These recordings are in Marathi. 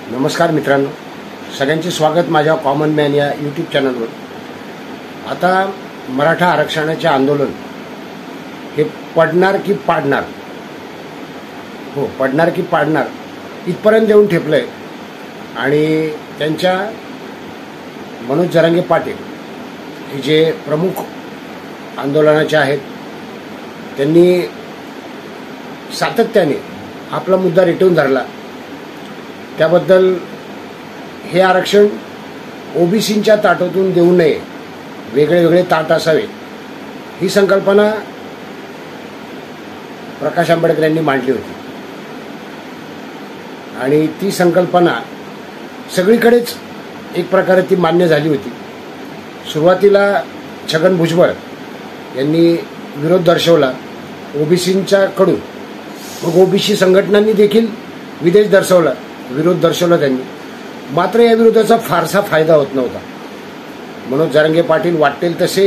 नमस्कार मित्रांनो, सगळ्यांचे स्वागत माझ्या कॉमन मॅन या यूट्यूब चॅनलवर। आता मराठा आरक्षणाचे आंदोलन हे पडणार की पाडणार, पडणार की पाडणार इथपर्यंत येऊन ठेपलंय। आणि त्यांच्या मनोज जरांगे पाटील हे जे प्रमुख आंदोलनाचे आहेत, त्यांनी सातत्याने आपला मुद्दा रेटून धरला। त्याबद्दल हे आरक्षण ओबीसींच्या ताटातून देऊ नये, वेगळे वेगळे ताट असावे, ही संकल्पना प्रकाश आंबेडकर यांनी मांडली होती। आणि ती संकल्पना सगळीकडेच एक प्रकारे ती मान्य झाली होती। सुरुवातीला छगन भुजबळ यांनी विरोध दर्शवला ओबीसींच्याकडून, मग ओबीसी संघटनांनी देखील विरोध दर्शवला त्यांनी। मात्र या विरोधाचा फारसा फायदा होत नव्हता। मनोज जरांगे पाटील वाटेल तसे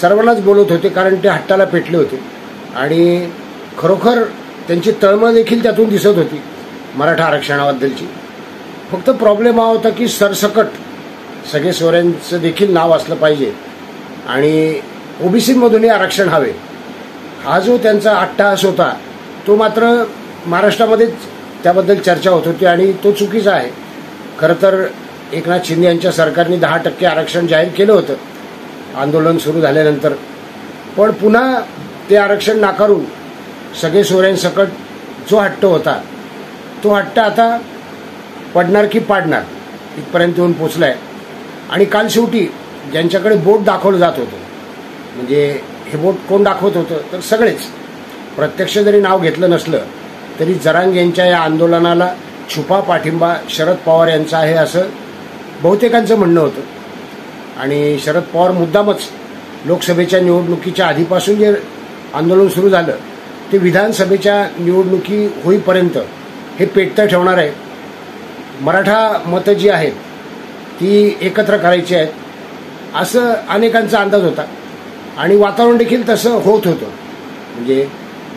सर्वांनाच बोलत होते, कारण ते हट्टाला पेटले होते आणि खरोखर त्यांची तळमळ देखील त्यातून दिसत होती मराठा आरक्षणाबद्दलची। फक्त प्रॉब्लेम हा होता की सरसकट सगळे सोयऱ्यांचं देखील नाव असलं पाहिजे आणि ओबीसीमधूनही आरक्षण हवे, हा जो त्यांचा अट्टहास होता तो मात्र महाराष्ट्रामध्येच त्याबद्दल चर्चा होत होती आणि तो चुकीचा आहे। खरं तर एकनाथ शिंदे यांच्या सरकारने 10% आरक्षण जाहीर केलं होतं आंदोलन सुरू झाल्यानंतर, पण पुन्हा ते आरक्षण नाकारून सगळे सोयऱ्यांसकट जो हट्ट होता तो हट्ट आता पडणार की पाडणार इथपर्यंत येऊन पोचलाय। आणि काल शेवटी ज्यांच्याकडे बोट दाखवलं जात होतं, म्हणजे हे बोट कोण दाखवत होतं तर सगळेच, प्रत्यक्ष जरी नाव घेतलं नसलं तरी जरांगे यांच्या या आंदोलनाला छुपा पाठिंबा शरद पवार यांचा आहे असं बहुतेकांचं म्हणणं होतं। आणि शरद पवार मुद्दामच लोकसभेच्या निवडणुकीच्या आधीपासून जे आंदोलन सुरू झालं ते विधानसभेच्या निवडणुकी होईपर्यंत हे पेटतं ठेवणार आहे। मराठा मतं जी आहेत ती एकत्र करायची आहेत असं अनेकांचा अंदाज होता आणि वातावरण देखील तसं होत होतं। म्हणजे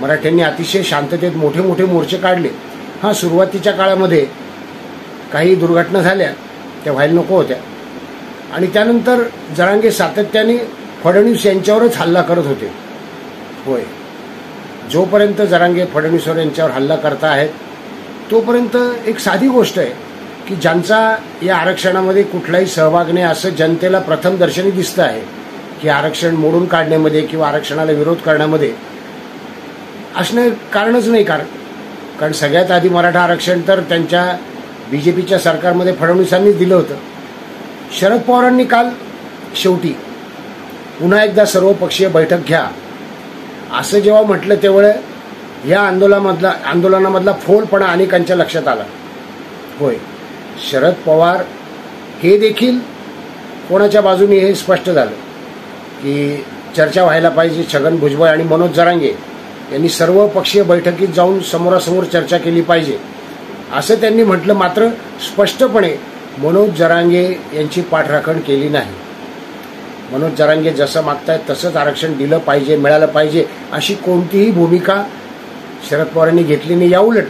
मराठ्यांनी अतिशय शांततेत मोठे मोठे मोर्चे काढले। हां, सुरुवातीच्या काळामध्ये काही दुर्घटना झाल्या, त्या व्हायला नको होत्या। आणि त्यानंतर जरांगे सातत्याने फडणवीस यांच्यावरच हल्ला करत होते। जोपर्यंत जरांगे फडणवीसवर यांच्यावर हल्ला करता आहेत तोपर्यंत एक साधी गोष्ट आहे की ज्यांचा या आरक्षणामध्ये कुठलाही सहभाग नाही असं जनतेला प्रथम दर्शनी दिसतं आहे की आरक्षण मोडून काढण्यामध्ये किंवा आरक्षणाला विरोध करण्यामध्ये असणं कारणच नाही। कारण सगळ्यात आधी मराठा आरक्षण तर त्यांच्या बीजेपीच्या सरकारमध्ये फडणवीसांनीच दिलं होतं। शरद पवारांनी काल शेवटी पुन्हा एकदा सर्वपक्षीय बैठक घ्या असं जेव्हा म्हटलं तेव्हा या आंदोलनामधला फोलपणा अनेकांच्या लक्षात आला। शरद पवार हे देखील कोणाच्या बाजूने हे स्पष्ट झालं की चर्चा व्हायला पाहिजे। छगन भुजबळ आणि मनोज जरांगे यांनी सर्व पक्षीय बैठकीत जाऊन समोरासमोर चर्चा केली पाहिजे असं त्यांनी म्हटलं। मात्र स्पष्टपणे मनोज जरांगे यांची पाठराखण केली नाही। मनोज जरांगे जसं मागतायत तसंच आरक्षण दिलं पाहिजे, मिळालं पाहिजे अशी कोणतीही भूमिका शरद पवारांनी घेतली नाही। याउलट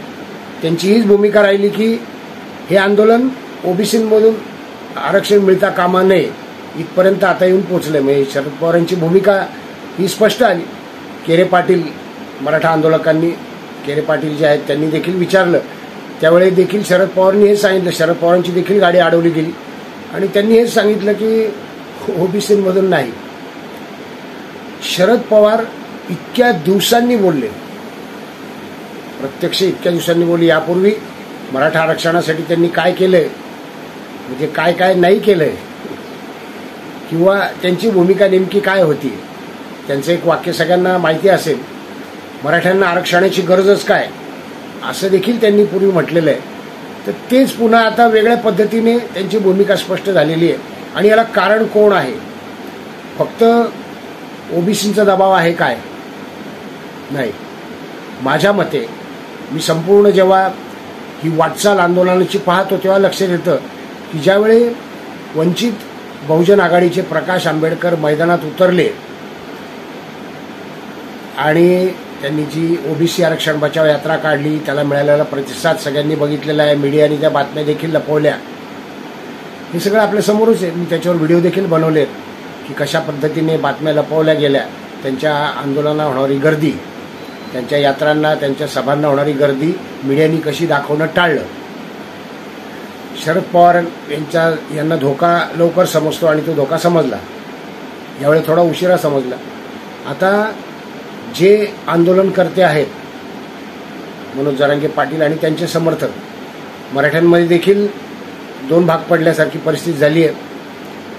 त्यांची हीच भूमिका राहिली की हे आंदोलन ओबीसीमधून आरक्षण मिळता कामा नये इथपर्यंत आता येऊन पोचले। म्हणजे शरद पवारांची भूमिका ही स्पष्ट आली। केरे पाटील, मराठा आंदोलकांनी केरे पाटील जे आहेत त्यांनी देखील विचारलं, त्यावेळी देखील शरद पवारांनी हे सांगितलं, शरद पवारांची देखील गाडी अडवली गेली आणि त्यांनी हेच सांगितलं की ओबीसीमधून नाही। शरद पवार इतक्या दिवसांनी बोलले, प्रत्यक्ष इतक्या दिवसांनी बोलले। यापूर्वी मराठा आरक्षणासाठी त्यांनी काय केलंय, म्हणजे काय काय नाही केलंय किंवा त्यांची भूमिका नेमकी काय होती, त्यांचं एक वाक्य सगळ्यांना माहिती असेल, मराठ्यांना आरक्षणाची गरजच काय असं देखील त्यांनी पूर्वी म्हटलेलं आहे। तर तेच पुन्हा आता वेगळ्या पद्धतीने त्यांची भूमिका स्पष्ट झालेली आहे। आणि याला कारण कोण आहे? फक्त ओबीसींचा दबाव आहे काय? नाही, माझ्या मते मी संपूर्ण जेव्हा ही वाटचाल आंदोलनाची पाहतो तेव्हा लक्षात येतं की ज्यावेळी वंचित बहुजन आघाडीचे प्रकाश आंबेडकर मैदानात उतरले आणि त्यांनी जी ओबीसी आरक्षण बचाव यात्रा काढली, त्याला मिळालेला प्रतिसाद सगळ्यांनी बघितलेला आहे. मीडियाने त्या बातम्या देखील लपवल्या. हे सगळं आपल्या समोरच आहे. मी त्याच्यावर व्हिडिओ देखील बनवलेत की कशा पद्धतीने बातम्या लपवल्या गेल्या. त्यांच्या आंदोलनाला होणारी गर्दी, त्यांच्या यात्रांना, त्यांच्या सभांना होणारी गर्दी मीडियानी कशी दाखवणं टाळलं. शरद पवार यांना धोका लवकर समजतो आणि तो धोका समजला. यावेळी थोडा उशिरा समजला. आता जे आंदोलनकर्ते आहेत, मनोज जरांगे पाटील आणि त्यांचे समर्थक, मराठ्यांमध्ये देखील दोन भाग पडल्यासारखी परिस्थिती झाली आहे.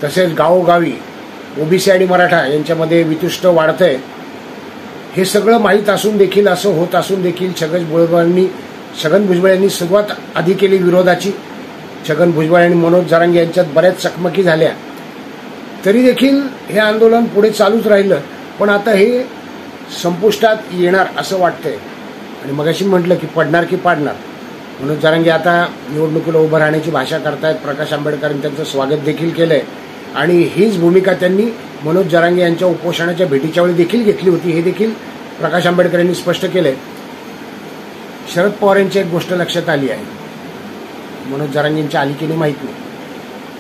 तसेच गावोगावी ओबीसी आणि मराठा यांच्यामध्ये वितुष्ट वाढतंय. हे सगळं माहीत असून देखील, असं होत असून देखील छगन भुजबळ यांनी सुरुवात आधी केली विरोधाची. छगन भुजबळ आणि मनोज जरांगे यांच्यात बऱ्याच चकमकी झाल्या. तरी देखील हे आंदोलन पुढे चालूच राहिलं. पण आता हे संपुष्टात येणार असं वाटतंय. आणि मगाशी म्हटलं की पडणार की पाडणार. मनोज जरांगे आता निवडणुकीला उभं राहण्याची भाषा करतायत. प्रकाश आंबेडकरांनी त्यांचं स्वागत देखील केलंय आणि हीच भूमिका त्यांनी मनोज जरांगे यांच्या उपोषणाच्या भेटीच्या वेळी देखील घेतली होती. हे देखील प्रकाश आंबेडकर यांनी स्पष्ट केलंय. शरद पवार यांची एक गोष्ट लक्षात आली आहे, मनोज जरांगेंच्या आली की नाही माहीत नाही,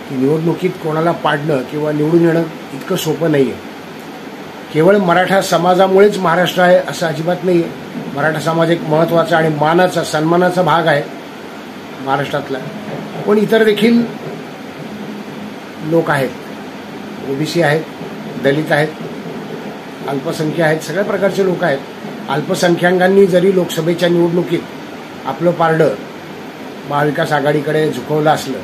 की निवडणुकीत कोणाला पाडणं किंवा निवडून येणं इतकं सोपं नाही आहे. केवळ मराठा समाजामुळेच महाराष्ट्र आहे असं अजिबात नाही आहे. मराठा समाज एक महत्त्वाचा आणि मानाचा, सन्मानाचा भाग आहे महाराष्ट्रातला. पण इतर देखील लोक आहेत. ओबीसी आहेत, दलित आहेत, अल्पसंख्याक आहेत, सगळ्या प्रकारचे लोक आहेत. अल्पसंख्याकांनी जरी लोकसभेच्या निवडणुकीत आपलं पारडं महाविकास आघाडीकडे झुकवलं असलं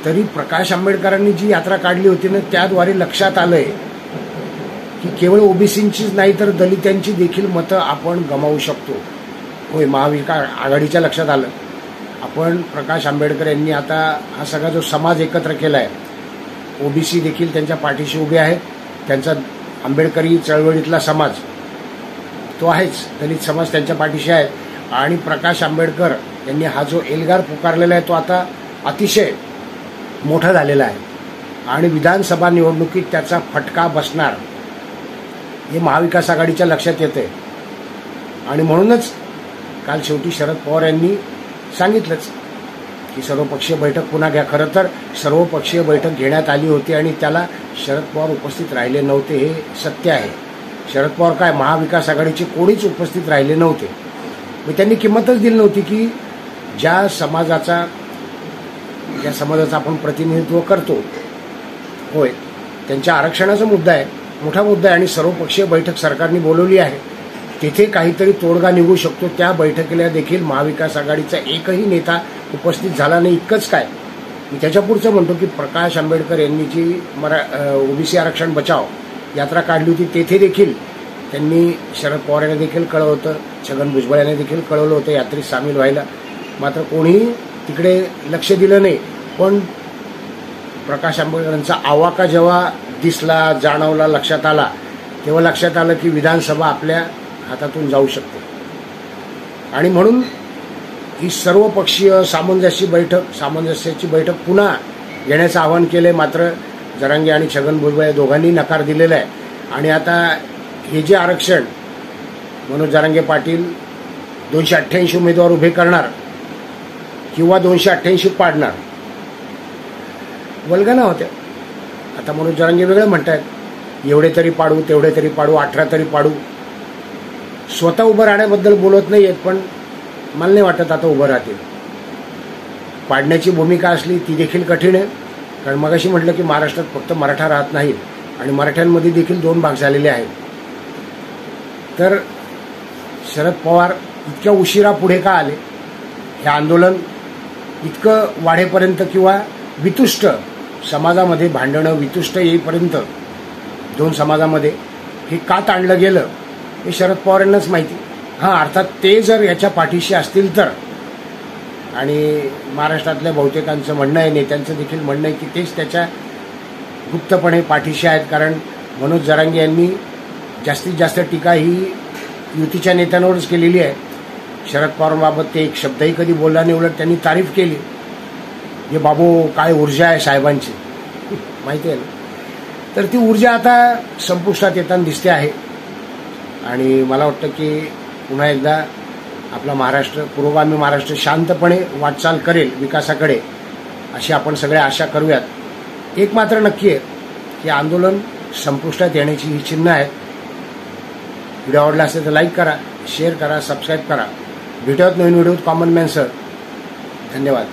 तरी प्रकाश आंबेडकरांनी जी यात्रा काढली होती ना, त्याद्वारे लक्षात आलंय की केवळ ओबीसींचीच नाही तर दलितांची देखील मतं आपण गमावू शकतो. होय, महाविकास आघाडीच्या लक्षात आलं. आपण प्रकाश आंबेडकर यांनी आता हा सगळा जो समाज एकत्र केला आहे, ओबीसी देखील त्यांच्या पाठीशी उभे आहेत. त्यांचा आंबेडकरी चळवळीतला समाज तो आहेच, दलित समाज त्यांच्या पाठीशी आहे. आणि प्रकाश आंबेडकर यांनी हा जो एल्गार पुकारलेला आहे तो आता अतिशय मोठा झालेला आहे आणि विधानसभा निवडणुकीत त्याचा फटका बसणार हे महाविकास आघाडीच्या लक्षात येते. आणि म्हणूनच काल शेवटी शरद पवार यांनी सांगितलंच की सर्वपक्षीय बैठक पुन्हा घ्या. खरं तर सर्वपक्षीय बैठक घेण्यात आली होती आणि त्याला शरद पवार उपस्थित राहिले नव्हते, हे सत्य आहे. शरद पवार काय, महाविकास आघाडीचे कोणीच उपस्थित राहिले नव्हते. मग त्यांनी किंमतच दिली नव्हती की ज्या समाजाचा आपण प्रतिनिधित्व करतो, होय, त्यांच्या आरक्षणाचा मुद्दा आहे, मोठा मुद्दा आहे आणि सर्वपक्षीय बैठक सरकारने बोलवली आहे. तिथे काहीतरी तोडगा निघू शकतो. त्या बैठकीला देखील महाविकास आघाडीचा एकही नेता उपस्थित झाला नाही. इतकंच काय, मी त्याच्या पुढचं म्हणतो की प्रकाश आंबेडकर यांनी जी ओबीसी आरक्षण बचाव यात्रा काढली होती तेथे देखील त्यांनी शरद पवार यांना देखील कळवलं होतं, छगन भुजबळ यांना देखील कळवलं होतं यात्रेत सामील व्हायला. मात्र कोणीही तिकडे लक्ष दिलं नाही. पण प्रकाश आंबेडकरांचा आवाका जेव्हा दिसला, जाणवला, लक्षात आला, तेव्हा लक्षात आलं की विधानसभा आपल्या हातातून जाऊ शकते. आणि म्हणून ही सर्वपक्षीय सामंजस्याची बैठक पुन्हा घेण्याचं आवाहन केलंय. मात्र जरांगे आणि छगन भुजबळ या दोघांनी नकार दिलेला आहे. आणि आता हे जे आरक्षण मनोज जरांगे पाटील 288 उमेदवार उभे करणार किंवा 288 पाडणार, वल्गना होत्या. आता मनोज जरांगे वेगळं म्हणतात, एवढे तरी पाडू, तेवढे तरी पाडू, 18 तरी पाडू. स्वतः उभं राहण्याबद्दल बोलत नाहीयेत, पण मला नाही वाटत आता उभं राहतील. पाडण्याची भूमिका असली ती देखील कठीण आहे. कारण मगाशी म्हटलं की महाराष्ट्रात फक्त मराठा राहत नाहीत आणि मराठ्यांमध्ये देखील 2 भाग झालेले आहेत. तर शरद पवार इतक्या उशिरा पुढे का आले? हे आंदोलन इतकं वाढेपर्यंत किंवा वितुष्ट समाजामध्ये भांडणं वितुष्ट येईपर्यंत 2 समाजामध्ये हे का ताणलं गेलं हे शरद पवार यांनाच माहिती. अर्थात ते जर याच्या पाठीशी असतील तर, आणि महाराष्ट्रातल्या बहुतेकांचं म्हणणं आहे, नेत्यांचं देखील म्हणणं आहे की तेच त्याच्या गुप्तपणे पाठीशी आहेत. कारण मनोज जरांगे यांनी जास्तीत जास्त टीका ही युतीच्या नेत्यांवरच केलेली आहे. शरद पवारांबाबत ते एक शब्दही कधी बोलला नाही, उलट त्यांनी तारीफ केली. हे बाबू काय ऊर्जा आहे साहेबांची, माहिती आहे ना. तर ती ऊर्जा आता संपुष्टात येताना दिसते आहे. आणि मला वाटतं की पुन्हा एकदा आपला महाराष्ट्र, पुरोगामी महाराष्ट्र शांतपणे वाटचाल करेल विकासाकडे, अशी आपण सगळे आशा करूयात. एक मात्र नक्की आहे की आंदोलन संपुष्टात येण्याची ही चिन्ह आहेत. व्हिडिओ आवडला असेल तर लाईक करा, शेअर करा, सबस्क्राईब करा. भेटूयात नवीन व्हिडिओत कॉमन मॅन सर. धन्यवाद.